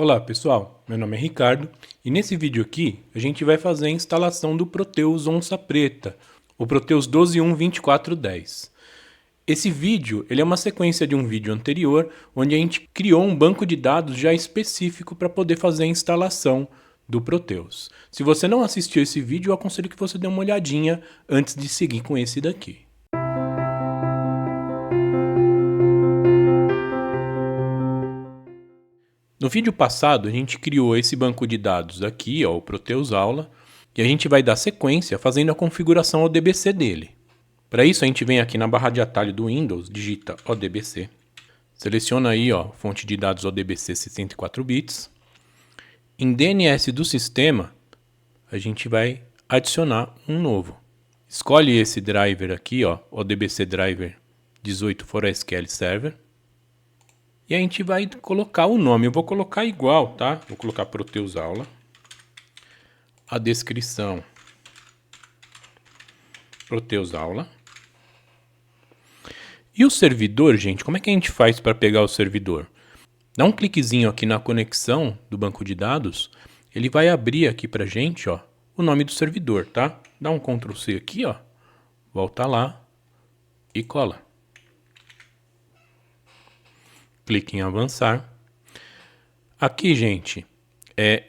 Olá pessoal, meu nome é Ricardo e nesse vídeo aqui a gente vai fazer a instalação do Proteus Onça Preta, o Proteus 12.1.24.10. Esse vídeo ele é uma sequência de um vídeo anterior onde a gente criou um banco de dados já específico para poder fazer a instalação do Proteus. Se você não assistiu esse vídeo, eu aconselho que você dê uma olhadinha antes de seguir com esse daqui. No vídeo passado, a gente criou esse banco de dados aqui, ó, o Proteus Aula, e a gente vai dar sequência fazendo a configuração ODBC dele. Para isso, a gente vem aqui na barra de atalho do Windows, digita ODBC, seleciona aí, ó, fonte de dados ODBC 64 bits. Em DNS do sistema, a gente vai adicionar um novo. Escolhe esse driver aqui, ó, ODBC Driver 18 for SQL Server. E a gente vai colocar o nome. Eu vou colocar igual, tá? Vou colocar Proteus Aula. A descrição. Proteus Aula. E o servidor, gente, como é que a gente faz para pegar o servidor? Dá um cliquezinho aqui na conexão do banco de dados. Ele vai abrir aqui pra gente, ó, o nome do servidor, tá? Dá um Ctrl C aqui, ó. Volta lá e cola. Clique em avançar. Aqui, gente,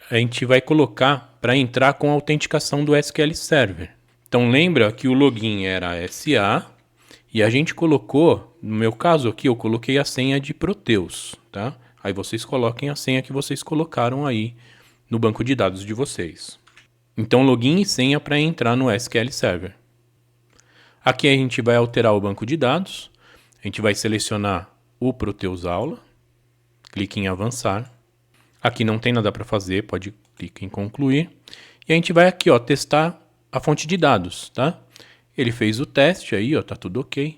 a gente vai colocar para entrar com a autenticação do SQL Server. Então lembra que o login era SA e a gente colocou, no meu caso aqui, eu coloquei a senha de Proteus, tá? Aí vocês coloquem a senha que vocês colocaram aí no banco de dados de vocês. Então login e senha para entrar no SQL Server. Aqui a gente vai alterar o banco de dados, a gente vai selecionar o Proteus Aula, clique em avançar. Aqui não tem nada para fazer, pode clicar em concluir. E a gente vai aqui, ó, testar a fonte de dados, tá? Ele fez o teste aí, ó, tá tudo ok.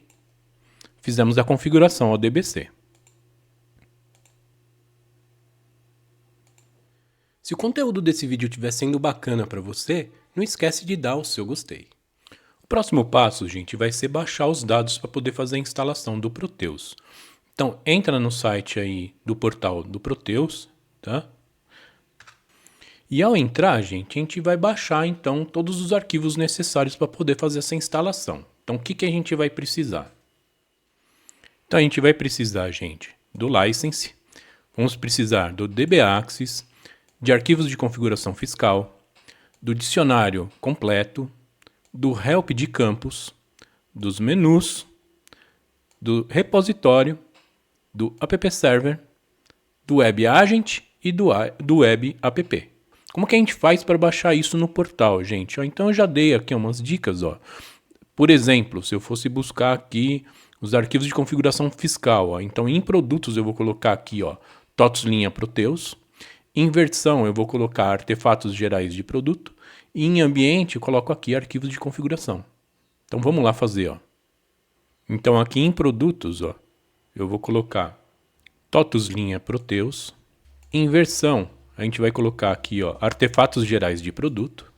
Fizemos a configuração ODBC. Se o conteúdo desse vídeo estiver sendo bacana para você, não esquece de dar o seu gostei. O próximo passo, gente, vai ser baixar os dados para poder fazer a instalação do Proteus. Então, entra no site aí do portal do Proteus, tá? E ao entrar, gente, a gente vai baixar, então, todos os arquivos necessários para poder fazer essa instalação. Então, o que a gente vai precisar? Então, a gente vai precisar, gente, do License, vamos precisar do DBAxis, de arquivos de configuração fiscal, do dicionário completo, do help de campus, dos menus, do repositório, do app server, do web agent e do web app. Como que a gente faz para baixar isso no portal, gente? Então eu já dei aqui umas dicas, ó. Por exemplo, se eu fosse buscar aqui os arquivos de configuração fiscal, ó, então em produtos eu vou colocar aqui, ó, TOTUS linha Proteus. Em versão eu vou colocar artefatos gerais de produto e em ambiente eu coloco aqui arquivos de configuração. Então vamos lá fazer, ó. Então aqui em produtos, ó, eu vou colocar TOTUS linha Proteus. Em versão, a gente vai colocar aqui, ó, artefatos gerais de produto.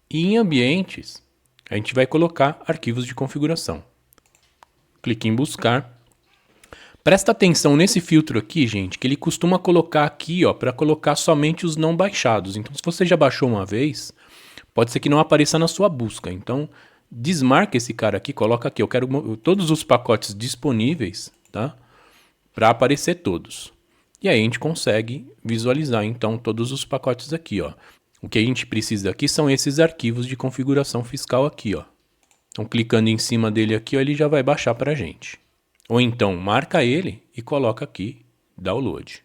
E em ambientes, a gente vai colocar arquivos de configuração. Clique em buscar. Presta atenção nesse filtro aqui, gente, que ele costuma colocar aqui, ó, para colocar somente os não baixados. Então, se você já baixou uma vez, pode ser que não apareça na sua busca. Então, desmarca esse cara aqui, coloca aqui. Eu quero todos os pacotes disponíveis, tá? Para aparecer todos. E aí a gente consegue visualizar então todos os pacotes aqui, ó. O que a gente precisa aqui são esses arquivos de configuração fiscal aqui, ó. Então clicando em cima dele aqui, ó, ele já vai baixar para a gente. Ou então marca ele e coloca aqui download.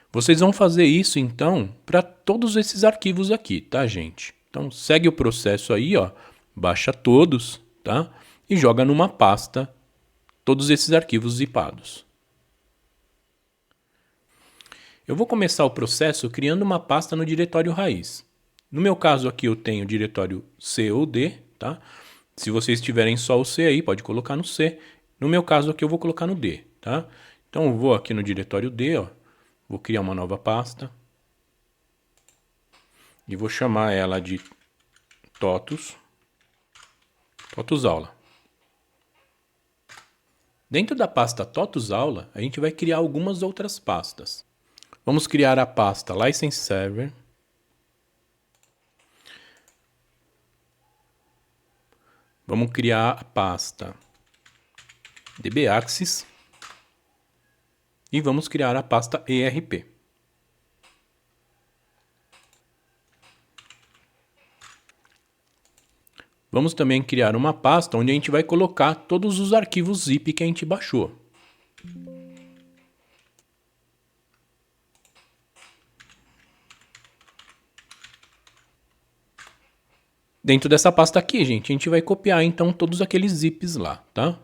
Vocês vão fazer isso então para todos esses arquivos aqui, tá, gente? Então segue o processo aí, ó, baixa todos, tá? E joga numa pasta todos esses arquivos zipados. Eu vou começar o processo criando uma pasta no diretório raiz. No meu caso aqui eu tenho o diretório C ou D, tá? Se vocês tiverem só o C aí, pode colocar no C. No meu caso aqui eu vou colocar no D, tá? Então eu vou aqui no diretório D, ó, vou criar uma nova pasta. E vou chamar ela de TOTUS Aula. Dentro da pasta TOTUS Aula, a gente vai criar algumas outras pastas. Vamos criar a pasta License Server. Vamos criar a pasta DBAxis. E vamos criar a pasta ERP. Vamos também criar uma pasta onde a gente vai colocar todos os arquivos zip que a gente baixou. Dentro dessa pasta aqui, gente, a gente vai copiar então todos aqueles zips lá, tá?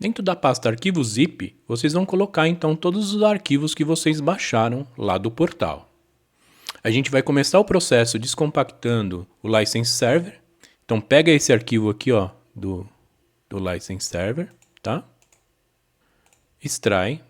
Dentro da pasta arquivo zip, vocês vão colocar então todos os arquivos que vocês baixaram lá do portal. A gente vai começar o processo descompactando o License Server. Então pega esse arquivo aqui, ó, do License Server, tá? Extrai.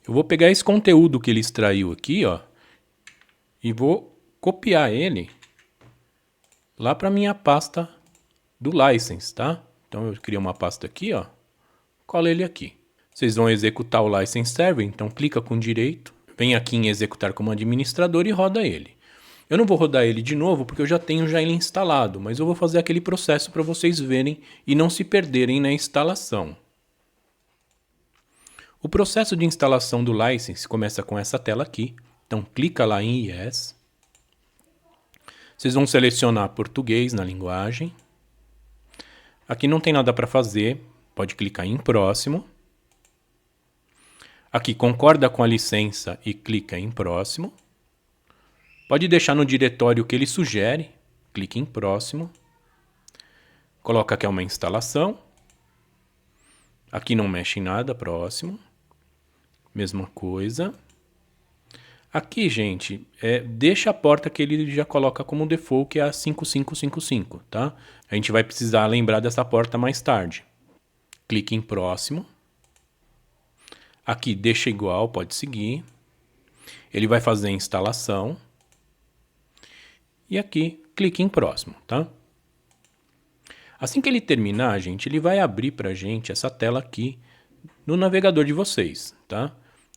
Eu vou pegar esse conteúdo que ele extraiu aqui, ó, e vou copiar ele lá para minha pasta do License, tá? Então eu crio uma pasta aqui, ó, colo ele aqui. Vocês vão executar o License Server, então clica com direito, vem aqui em executar como administrador e roda ele. Eu não vou rodar ele de novo porque eu já tenho ele instalado, mas eu vou fazer aquele processo para vocês verem e não se perderem na instalação. O processo de instalação do License começa com essa tela aqui. Então, clica lá em Yes. Vocês vão selecionar português na linguagem. Aqui não tem nada para fazer. Pode clicar em Próximo. Aqui, concorda com a licença e clica em Próximo. Pode deixar no diretório que ele sugere. Clique em Próximo. Coloca que é uma instalação. Aqui não mexe em nada. Próximo. Mesma coisa. Aqui, gente, deixa a porta que ele já coloca como default, que é a 5555, tá? A gente vai precisar lembrar dessa porta mais tarde. Clique em Próximo. Aqui, deixa igual, pode seguir. Ele vai fazer a instalação. E aqui, clique em Próximo, tá? Assim que ele terminar, gente, ele vai abrir pra gente essa tela aqui no navegador de vocês, tá?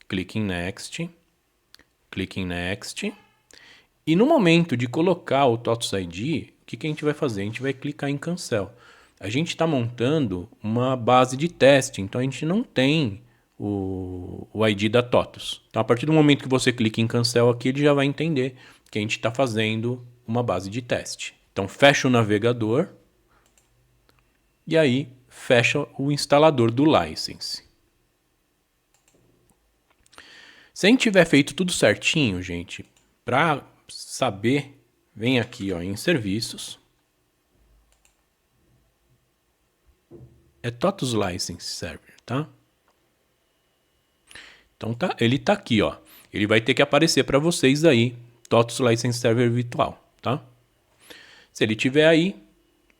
Clique em Next, clique em Next, e no momento de colocar o TOTUS ID, o que a gente vai fazer? A gente vai clicar em Cancel. A gente está montando uma base de teste, então a gente não tem o ID da TOTUS. Então, a partir do momento que você clica em Cancel aqui, ele já vai entender que a gente está fazendo uma base de teste. Então, fecha o navegador e aí fecha o instalador do License. Se a gente tiver feito tudo certinho, gente, para saber, vem aqui ó, em Serviços. É TOTUS License Server, tá? Então tá, ele tá aqui, ó. Ele vai ter que aparecer para vocês aí, TOTUS License Server Virtual, tá? Se ele tiver aí,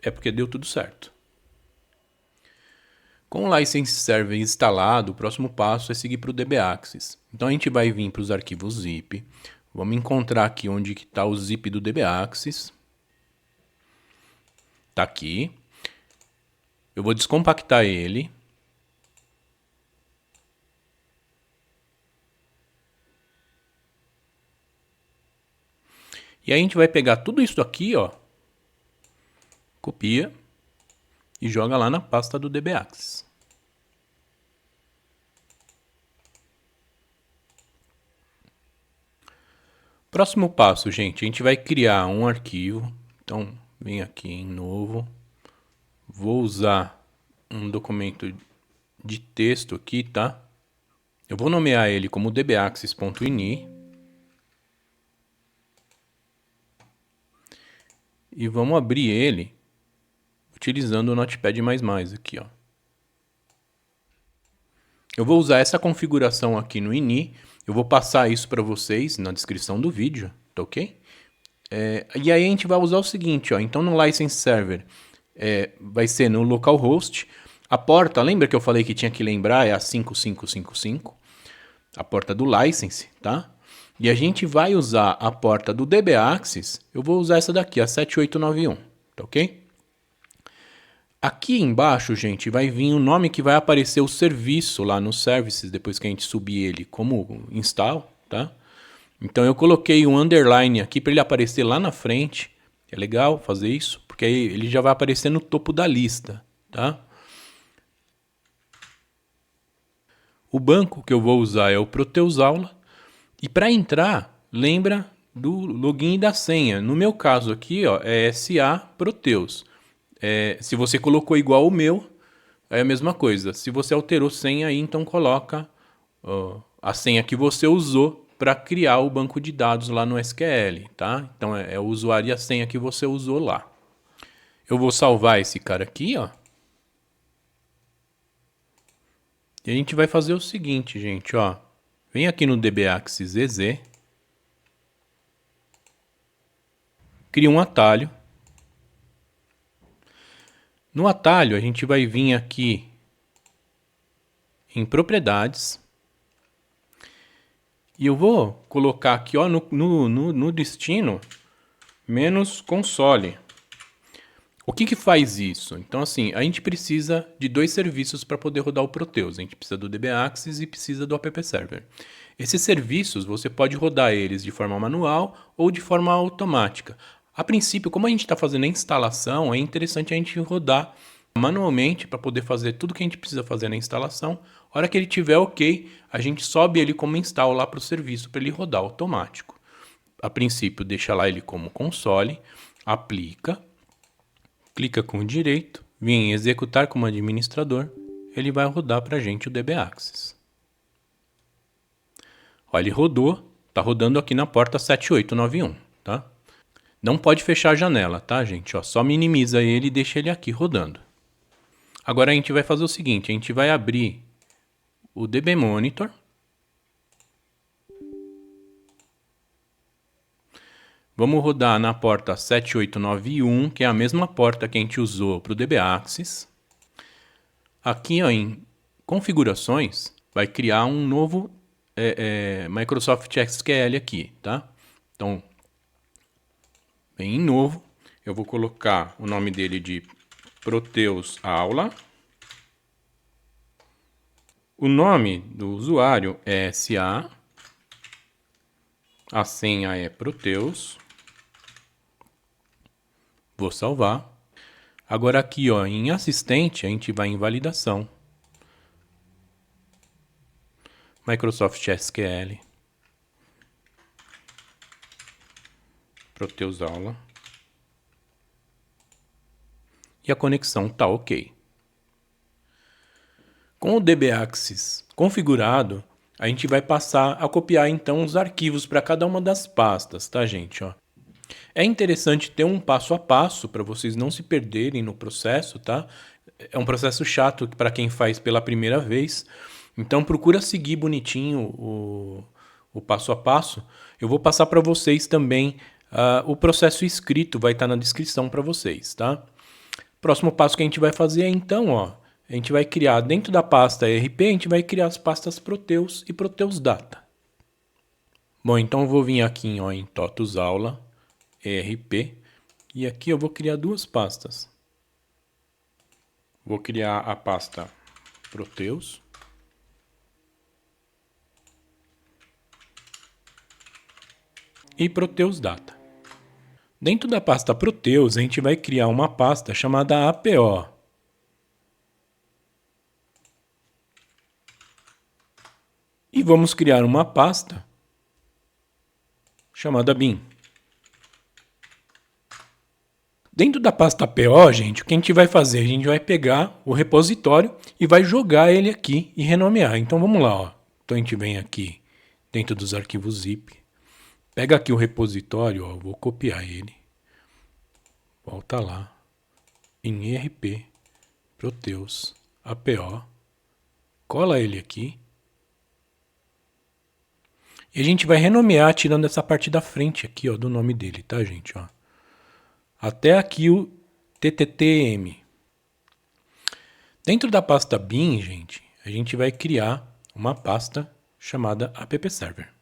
é porque deu tudo certo. Com o License Server instalado, o próximo passo é seguir para o DBAxis. Então a gente vai vir para os arquivos zip. Vamos encontrar aqui onde está o zip do DBAxis. Está aqui. Eu vou descompactar ele. E aí a gente vai pegar tudo isso aqui, ó. Copia. E joga lá na pasta do DBAxis. Próximo passo, gente, a gente vai criar um arquivo. Então, vem aqui em Novo. Vou usar um documento de texto aqui, tá? Eu vou nomear ele como dbaxis.ini. E vamos abrir ele utilizando o Notepad++ aqui, ó. Eu vou usar essa configuração aqui no ini. Eu vou passar isso para vocês na descrição do vídeo, tá ok? E aí a gente vai usar o seguinte, ó. Então no License Server, vai ser no localhost. A porta, lembra que eu falei que tinha que lembrar? É a 5555. A porta do license, tá? E a gente vai usar a porta do DBAxis. Eu vou usar essa daqui, a 7891, tá ok? Aqui embaixo, gente, vai vir o nome que vai aparecer o serviço lá no services, depois que a gente subir ele como install, tá? Então eu coloquei um underline aqui para ele aparecer lá na frente. É legal fazer isso, porque aí ele já vai aparecer no topo da lista, tá? O banco que eu vou usar é o Proteus Aula. E para entrar, lembra do login e da senha. No meu caso aqui, ó, é SA Proteus. Se você colocou igual o meu, é a mesma coisa. Se você alterou senha aí, então coloca a senha que você usou para criar o banco de dados lá no SQL, tá? Então é o usuário e a senha que você usou lá. Eu vou salvar esse cara aqui, ó. E a gente vai fazer o seguinte, gente, ó. Vem aqui no DBAxis EZ. Cria um atalho. No atalho, a gente vai vir aqui em propriedades. E eu vou colocar aqui, ó, no destino, menos console. O que faz isso? Então, assim, a gente precisa de dois serviços para poder rodar o Proteus. A gente precisa do DBAxis e precisa do app server. Esses serviços, você pode rodar eles de forma manual ou de forma automática. A princípio, como a gente está fazendo a instalação, é interessante a gente rodar manualmente para poder fazer tudo que a gente precisa fazer na instalação. A hora que ele tiver ok, a gente sobe ele como install lá para o serviço para ele rodar automático. A princípio, deixa lá ele como console, aplica, clica com o direito, vem em executar como administrador, ele vai rodar para a gente o DBAxis. Ó, ele rodou, tá rodando aqui na porta 7891, tá? Não pode fechar a janela, tá, gente? Ó, só minimiza ele e deixa ele aqui rodando. Agora a gente vai fazer o seguinte, a gente vai abrir o DB Monitor. Vamos rodar na porta 7891, que é a mesma porta que a gente usou para o DBAxis. Aqui, ó, em configurações, vai criar um novo Microsoft SQL aqui, tá? Então, vem em novo, eu vou colocar o nome dele de Proteus Aula. O nome do usuário é SA. A senha é Proteus. Vou salvar. Agora aqui, ó, em assistente, a gente vai em validação. Microsoft SQL. Proteus Aula. E a conexão está ok. Com o DBAxis configurado, a gente vai passar a copiar então os arquivos para cada uma das pastas, tá, gente? Ó. É interessante ter um passo a passo para vocês não se perderem no processo, tá? É um processo chato para quem faz pela primeira vez. Então procura seguir bonitinho o passo a passo. Eu vou passar para vocês também o processo escrito, vai estar na descrição para vocês, tá? Próximo passo que a gente vai fazer é então, ó, a gente vai criar dentro da pasta ERP, a gente vai criar as pastas Proteus e Proteus Data. Bom, então eu vou vir aqui ó, em TOTUS Aula, ERP, e aqui eu vou criar duas pastas. Vou criar a pasta Proteus. E Proteus Data. Dentro da pasta Proteus, a gente vai criar uma pasta chamada APO. E vamos criar uma pasta chamada bin. Dentro da pasta APO, gente, o que a gente vai fazer? A gente vai pegar o repositório e vai jogar ele aqui e renomear. Então vamos lá, ó. Então a gente vem aqui dentro dos arquivos zip. Pega aqui o repositório, ó, vou copiar ele. Volta lá. Em ERP, Proteus, APO. Cola ele aqui. E a gente vai renomear tirando essa parte da frente aqui, ó, do nome dele, tá, gente? Ó. Até aqui TTTM. Dentro da pasta bin, gente, a gente vai criar uma pasta chamada appserver.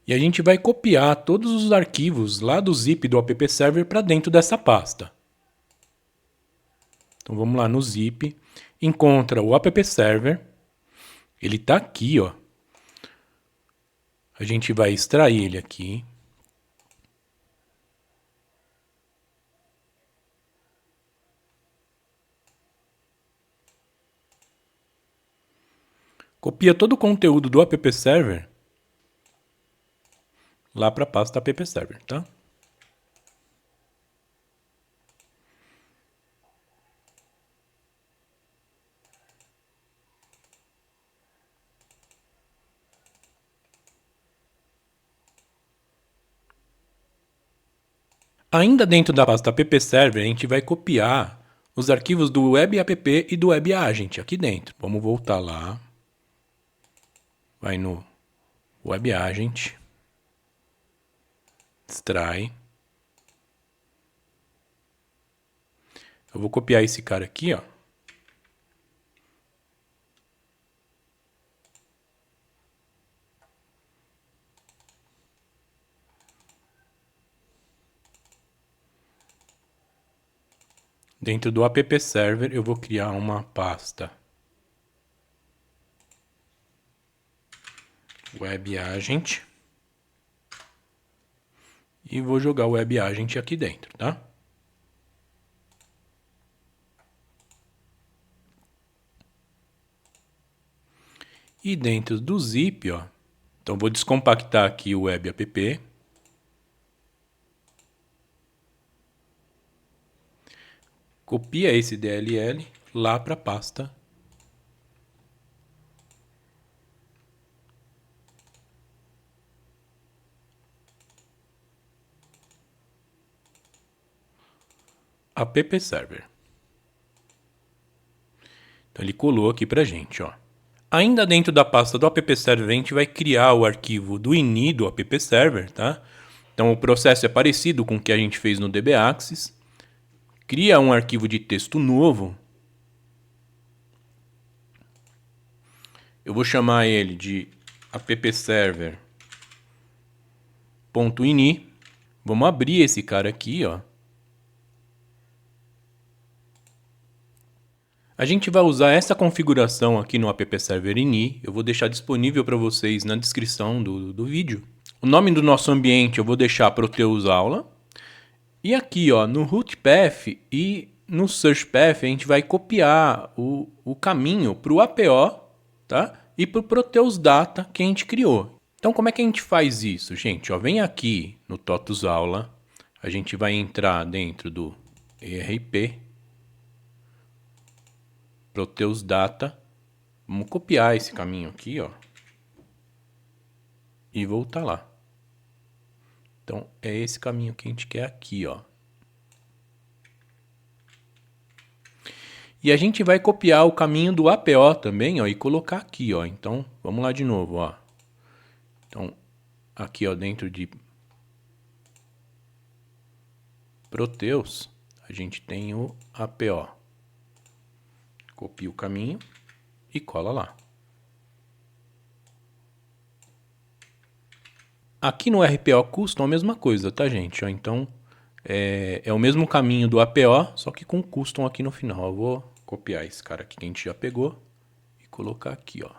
E a gente vai copiar todos os arquivos lá do zip do appserver para dentro dessa pasta. Então vamos lá no zip, encontra o appserver, ele está aqui, ó. A gente vai extrair ele aqui. Copia todo o conteúdo do appserver lá para a pasta appserver, tá? Ainda dentro da pasta appserver, a gente vai copiar os arquivos do webapp e do webagent aqui dentro. Vamos voltar lá. Vai no webagent. Extrai. Eu vou copiar esse cara aqui, ó. Dentro do appserver eu vou criar uma pasta webagent e vou jogar o webagent aqui dentro, tá? E dentro do zip, ó, então vou descompactar aqui o webapp. Copia esse DLL lá para a pasta appserver. Então ele colou aqui pra gente, ó. Ainda dentro da pasta do appserver, a gente vai criar o arquivo do ini do appserver, tá? Então o processo é parecido com o que a gente fez no dbaccess. Cria um arquivo de texto novo. Eu vou chamar ele de appserver.ini. Vamos abrir esse cara aqui, ó. A gente vai usar essa configuração aqui no appserver ini. Eu vou deixar disponível para vocês na descrição do vídeo. O nome do nosso ambiente eu vou deixar Proteus Aula. E aqui, ó, no root path e no search path, a gente vai copiar o caminho para o APO, tá? E para o Proteus Data que a gente criou. Então, como é que a gente faz isso, gente? Ó, vem aqui no TOTUS Aula, a gente vai entrar dentro do ERP, Proteus Data. Vamos copiar esse caminho aqui, ó, e voltar lá. Então, é esse caminho que a gente quer aqui, ó. E a gente vai copiar o caminho do APO também, ó, e colocar aqui, ó. Então, vamos lá de novo, ó. Então, aqui, ó, dentro de Proteus, a gente tem o APO. Copia o caminho e cola lá. Aqui no RPO Custom a mesma coisa, tá, gente? Ó, então, é o mesmo caminho do APO, só que com Custom aqui no final. Eu vou copiar esse cara aqui que a gente já pegou e colocar aqui, ó.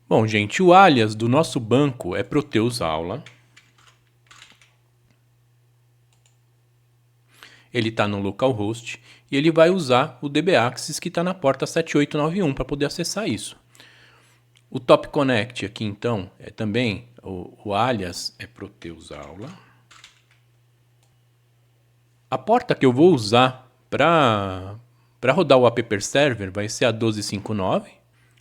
Bom, gente, o alias do nosso banco é Proteus Aula. Ele está no localhost e ele vai usar o dbaccess que está na porta 7891 para poder acessar isso. O top connect aqui, então, é também, o alias é Proteus Aula. A porta que eu vou usar para rodar o appserver vai ser a 1259.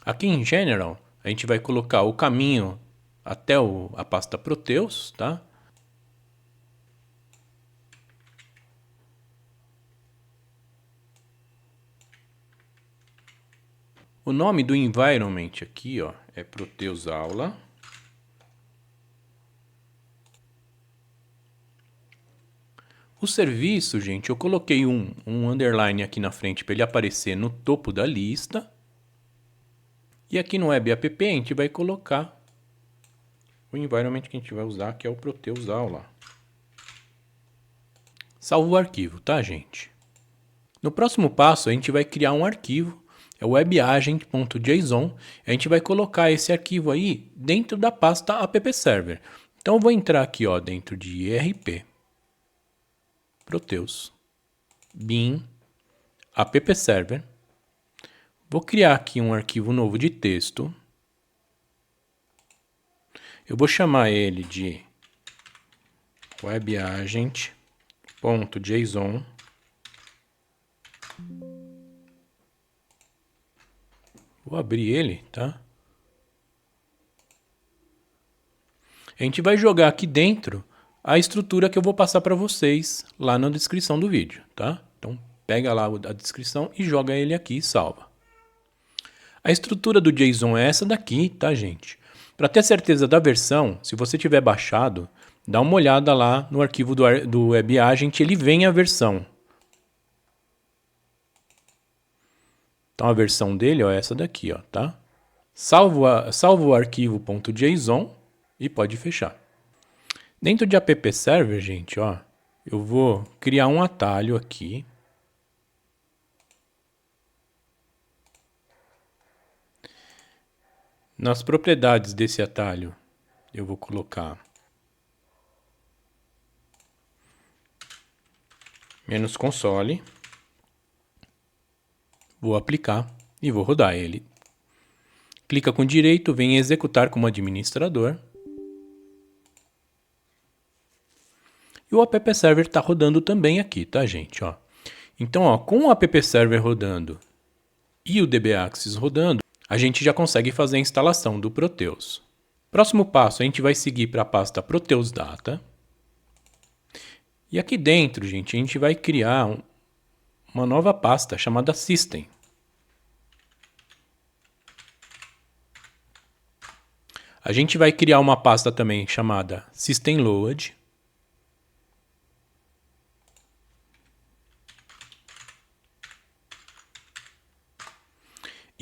Aqui em General, a gente vai colocar o caminho até a pasta Proteus, tá? O nome do environment aqui, ó, é Proteus Aula. O serviço, gente, eu coloquei um underline aqui na frente para ele aparecer no topo da lista. E aqui no Web App a gente vai colocar o environment que a gente vai usar, que é o Proteus Aula. Salvo o arquivo, tá, gente? No próximo passo, a gente vai criar um arquivo, é o webagent.json. A gente vai colocar esse arquivo aí dentro da pasta appserver. Então, eu vou entrar aqui, ó, dentro de IRP, Proteus, bin, appserver. Vou criar aqui um arquivo novo de texto. Eu vou chamar ele de webagent.json. Vou abrir ele, tá? A gente vai jogar aqui dentro a estrutura que eu vou passar para vocês lá na descrição do vídeo, tá? Então, pega lá a descrição e joga ele aqui e salva. A estrutura do JSON é essa daqui, tá, gente? Para ter certeza da versão, se você tiver baixado, dá uma olhada lá no arquivo do WebAgent, ele vem a versão. Então, a versão dele é essa daqui, ó, tá? Salvo o arquivo .json e pode fechar. Dentro de appserver, gente, ó, eu vou criar um atalho aqui. Nas propriedades desse atalho, eu vou colocar -console. Vou aplicar e vou rodar ele. Clica com direito, vem executar como administrador. E o appserver está rodando também aqui, tá, gente? Ó. Então, ó, com o appserver rodando e o dbaccess rodando, a gente já consegue fazer a instalação do Proteus. Próximo passo, a gente vai seguir para a pasta Proteus Data. E aqui dentro, gente, a gente vai criar uma nova pasta chamada System. A gente vai criar uma pasta também chamada System Load.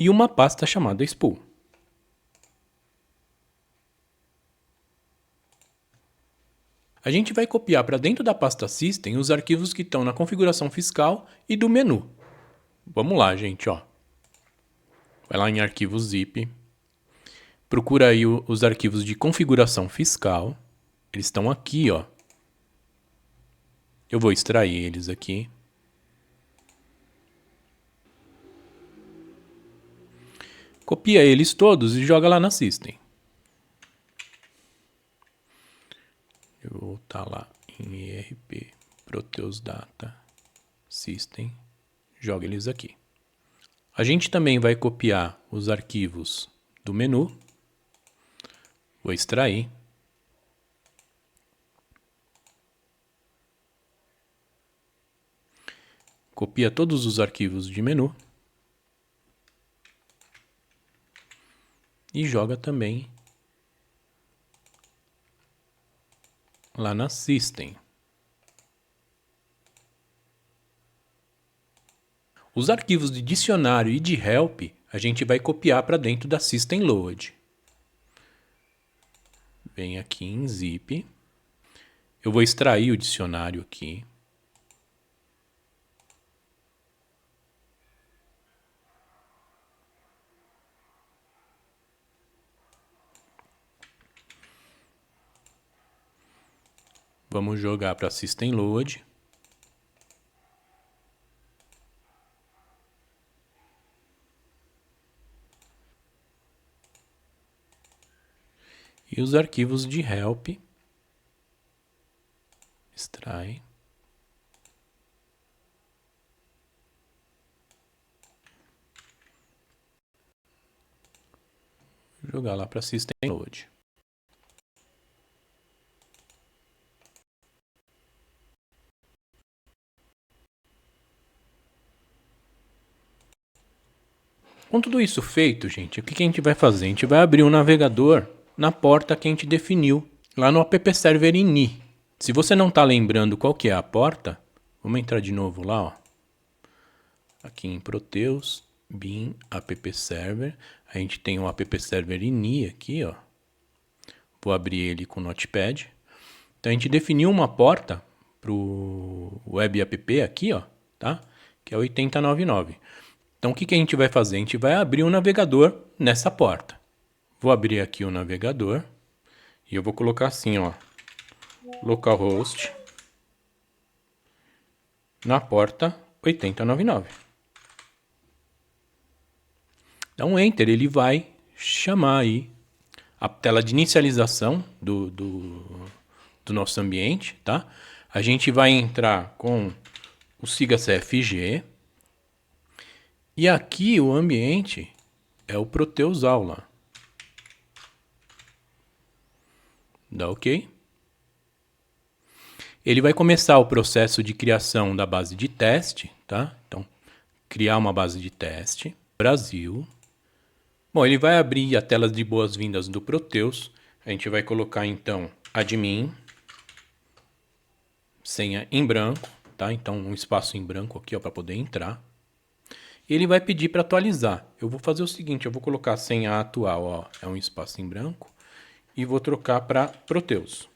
E uma pasta chamada Spool. A gente vai copiar para dentro da pasta System os arquivos que estão na configuração fiscal e do menu. Vamos lá, gente, ó. Vai lá em arquivos zip. Procura aí os arquivos de configuração fiscal. Eles estão aqui, ó. Eu vou extrair eles aqui. Copia eles todos e joga lá na System. Eu vou voltar lá em IRP, Proteus Data, System, joga eles aqui. A gente também vai copiar os arquivos do menu. Vou extrair. Copia todos os arquivos de menu. E joga também lá na System. Os arquivos de dicionário e de help a gente vai copiar para dentro da System Load. Vem aqui em zip. Eu vou extrair o dicionário aqui. Vamos jogar para System Load. E os arquivos de help. Extrai. Jogar lá para System Load. Com tudo isso feito, gente, o que a gente vai fazer? A gente vai abrir um navegador na porta que a gente definiu lá no appserver ini. Se você não está lembrando qual que é a porta, vamos entrar de novo lá, ó. Aqui em Proteus, bin app server, a gente tem o app server ini aqui, ó. Vou abrir ele com o Notepad. Então a gente definiu uma porta para o web app aqui, ó, tá? Que é 8099. Então o que a gente vai fazer? A gente vai abrir o navegador nessa porta. Vou abrir aqui o navegador e eu vou colocar assim, ó, localhost na porta 8099. Dá um Enter, ele vai chamar aí a tela de inicialização do nosso ambiente, tá? A gente vai entrar com o siga CFG e aqui o ambiente é o Proteus Aula. Dá OK? Ele vai começar o processo de criação da base de teste, tá? Então, criar uma base de teste, Brasil. Bom, ele vai abrir a tela de boas-vindas do Proteus. A gente vai colocar, então, admin, senha em branco, tá? Então, um espaço em branco aqui, ó, para poder entrar. E ele vai pedir para atualizar. Eu vou fazer o seguinte, eu vou colocar a senha atual, ó, é um espaço em branco, e vou trocar para Proteus.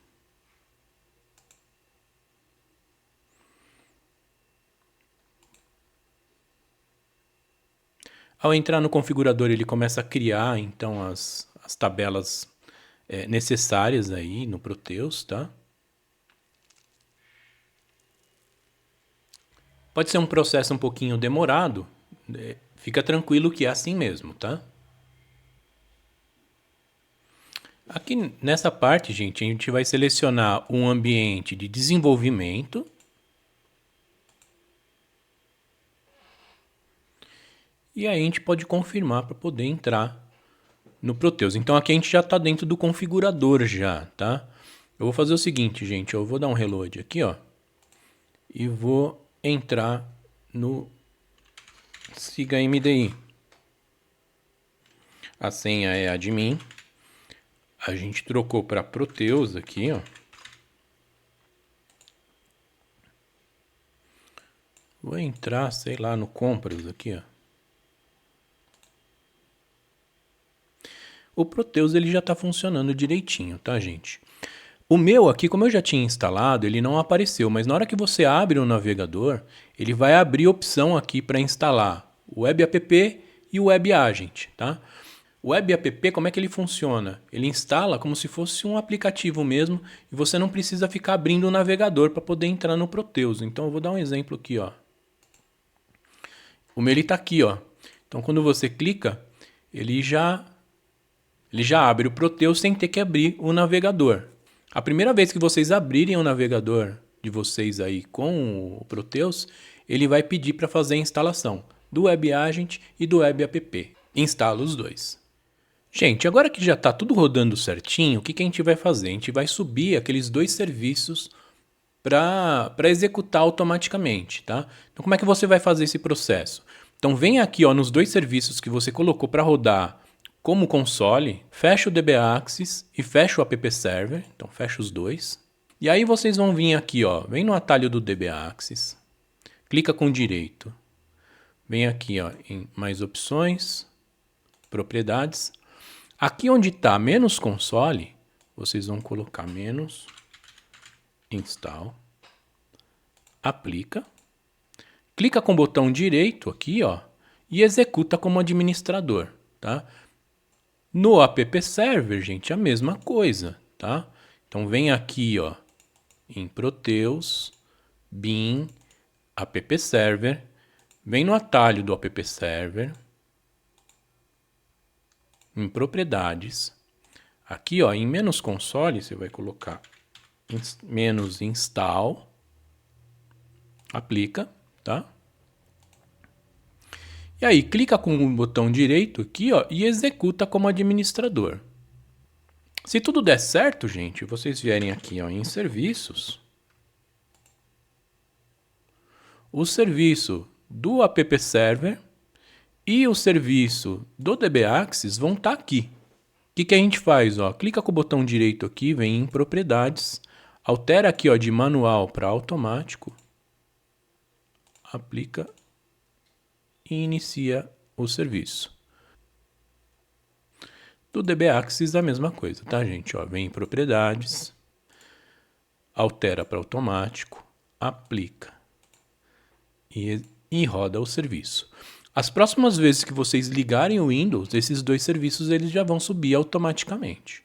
Ao entrar no configurador, ele começa a criar, então, as tabelas necessárias aí no Proteus, tá? Pode ser um processo um pouquinho demorado, fica tranquilo que é assim mesmo, tá? Aqui nessa parte, gente, a gente vai selecionar um ambiente de desenvolvimento. E aí a gente pode confirmar para poder entrar no Proteus. Então aqui a gente já está dentro do configurador já, tá? Eu vou fazer o seguinte, gente, eu vou dar um reload aqui, ó. E vou entrar no siga MDI. A senha é admin. A gente trocou para Proteus aqui, ó. Vou entrar, sei lá, no compras aqui, ó. O Proteus ele já está funcionando direitinho, tá, gente? O meu aqui, como eu já tinha instalado, ele não apareceu, mas na hora que você abre o navegador, ele vai abrir a opção aqui para instalar o Web App e o Web Agent, tá? O Web App, como é que ele funciona? Ele instala como se fosse um aplicativo mesmo e você não precisa ficar abrindo o navegador para poder entrar no Proteus. Então eu vou dar um exemplo aqui, ó. O meu ele tá aqui, ó. Então quando você clica, ele já abre o Proteus sem ter que abrir o navegador. A primeira vez que vocês abrirem o navegador de vocês aí com o Proteus, ele vai pedir para fazer a instalação do Web Agent e do Web App. Instala os dois. Gente, agora que já está tudo rodando certinho, o que a gente vai fazer? A gente vai subir aqueles dois serviços para executar automaticamente, tá? Então como é que você vai fazer esse processo? Então vem aqui, ó, nos dois serviços que você colocou para rodar como console, fecha o DBAxis e fecha o app server, então fecha os dois. E aí vocês vão vir aqui, ó, vem no atalho do DBAxis, clica com direito, vem aqui, ó, em mais opções, propriedades. Aqui onde está menos console, vocês vão colocar menos install, aplica, clica com o botão direito aqui, ó, e executa como administrador, tá? No app server, gente, a mesma coisa, tá? Então vem aqui, ó, em Proteus, bin, app server, vem no atalho do app server, em propriedades, aqui, ó, em menos console, você vai colocar menos install, aplica, tá? E aí, clica com o botão direito aqui, ó, e executa como administrador. Se tudo der certo, gente, vocês vierem aqui, ó, em serviços, o serviço do app server e o serviço do DBAxis vão estar aqui. O que a gente faz? Ó? Clica com o botão direito aqui, vem em propriedades, Altera aqui ó, de manual para automático, aplica e inicia o serviço. Do DB Axis a mesma coisa, tá, gente? Ó, vem em propriedades, altera para automático, aplica e roda o serviço. As próximas vezes que vocês ligarem o Windows, esses dois serviços eles já vão subir automaticamente.